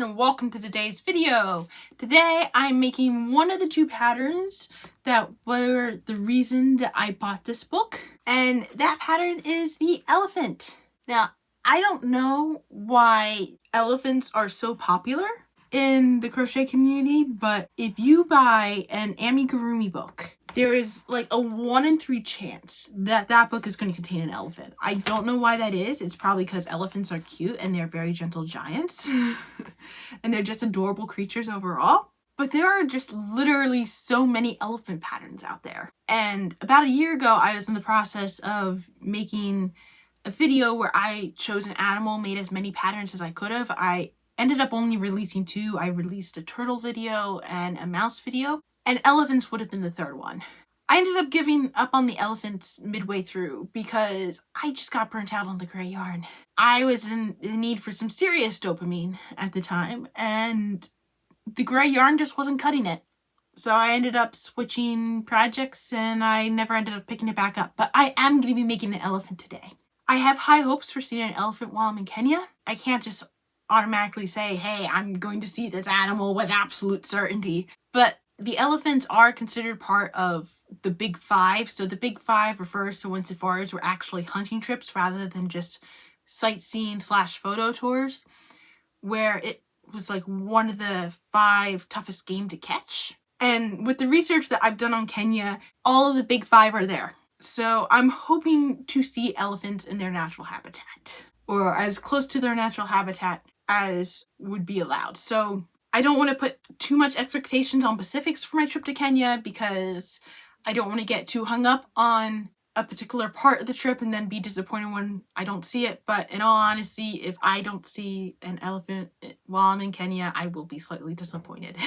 everyone, and welcome to today's video. Today I'm making one of the two patterns that were the reason that I bought this book, and that pattern is the elephant. Now, I don't know why elephants are so popular in the crochet community, but if you buy an amigurumi book, there is like a 1 in 3 chance that that book is going to contain an elephant. I don't know why that is. It's probably because elephants are cute and they're very gentle giants. And they're just adorable creatures overall. But there are just literally so many elephant patterns out there. And about a year ago, I was in the process of making a video where I chose an animal, made as many patterns as I could have. I ended up only releasing 2. I released a turtle video and a mouse video. And elephants would have been the third one. I ended up giving up on the elephants midway through because I just got burnt out on the gray yarn. I was in need for some serious dopamine at the time, and the gray yarn just wasn't cutting it. So I ended up switching projects and I never ended up picking it back up. But I am going to be making an elephant today. I have high hopes for seeing an elephant while I'm in Kenya. I can't just automatically say, hey, I'm going to see this animal with absolute certainty. But the elephants are considered part of the Big Five. So the Big Five refers to when safaris were actually hunting trips rather than just sightseeing / photo tours, where it was like one of the 5 toughest game to catch. And with the research that I've done on Kenya, all of the Big Five are there. So I'm hoping to see elephants in their natural habitat, or as close to their natural habitat as would be allowed. So I don't want to put too much expectations on specifics for my trip to Kenya because I don't want to get too hung up on a particular part of the trip and then be disappointed when I don't see it. But in all honesty, if I don't see an elephant while I'm in Kenya, I will be slightly disappointed.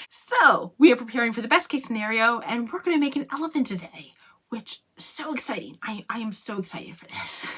So we are preparing for the best case scenario and we're going to make an elephant today, which is so exciting. I am so excited for this.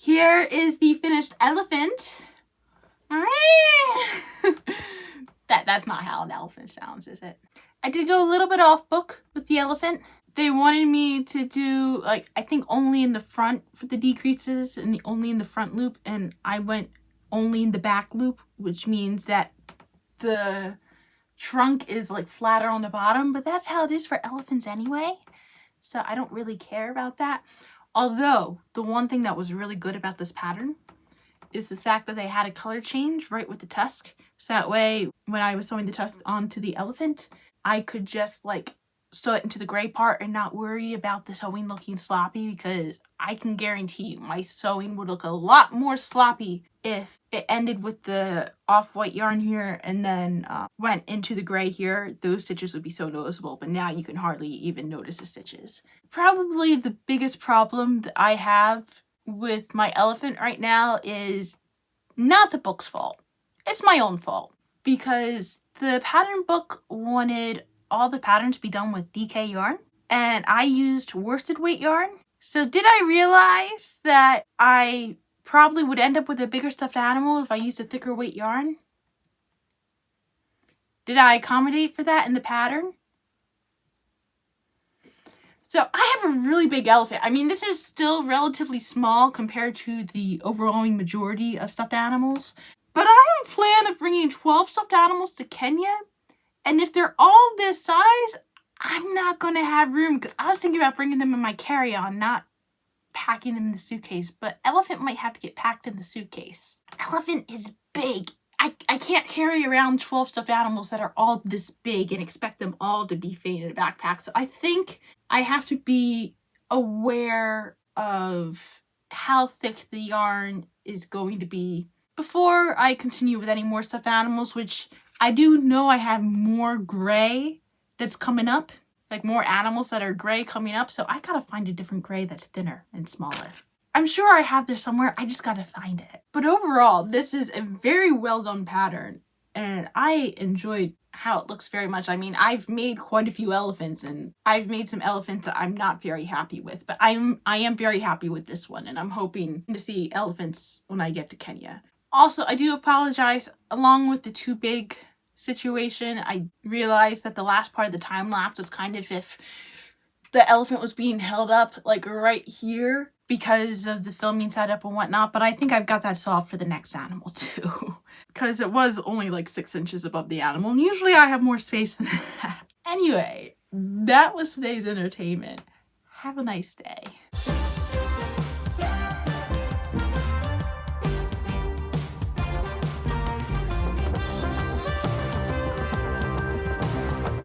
Here is the finished elephant. That's not how an elephant sounds, is it? I did go a little bit off book with the elephant. They wanted me to do, like, I think only in the front for the decreases and only in the front loop, and I went only in the back loop, which means that the trunk is like flatter on the bottom, but that's how it is for elephants anyway, so I don't really care about that. Although the one thing that was really good about this pattern is the fact that they had a color change right with the tusk, so that way when I was sewing the tusk onto the elephant, I could just like sew it into the gray part and not worry about the sewing looking sloppy, because I can guarantee you my sewing would look a lot more sloppy if it ended with the off-white yarn here and then went into the gray here. Those stitches would be so noticeable, but now you can hardly even notice the stitches. Probably the biggest problem that I have with my elephant right now is not the book's fault. It's my own fault, because the pattern book wanted all the patterns to be done with DK yarn, and I used worsted weight yarn. So did I realize that I probably would end up with a bigger stuffed animal if I used a thicker weight yarn? Did I accommodate for that in the pattern? So I have a really big elephant. I mean, this is still relatively small compared to the overwhelming majority of stuffed animals, but I have a plan of bringing 12 stuffed animals to Kenya. And if they're all this size, I'm not going to have room, because I was thinking about bringing them in my carry-on, not packing them in the suitcase. But elephant might have to get packed in the suitcase. Elephant is big. I can't carry around 12 stuffed animals that are all this big and expect them all to be fitting in a backpack. So I think I have to be aware of how thick the yarn is going to be before I continue with any more stuffed animals, which I do know I have more gray that's coming up, like more animals that are gray coming up, so I gotta find a different gray that's thinner and smaller. I'm sure I have this somewhere, I just gotta find it. But overall, this is a very well done pattern, and I enjoyed how it looks very much. I mean, I've made quite a few elephants, and I've made some elephants that I'm not very happy with, but I am very happy with this one, and I'm hoping to see elephants when I get to Kenya. Also, I do apologize, along with the too big situation, I realized that the last part of the time lapse was kind of if the elephant was being held up like right here because of the filming setup and whatnot, but I think I've got that solved for the next animal too, because it was only like 6 inches above the animal, and usually I have more space than that. Anyway, that was today's entertainment. Have a nice day.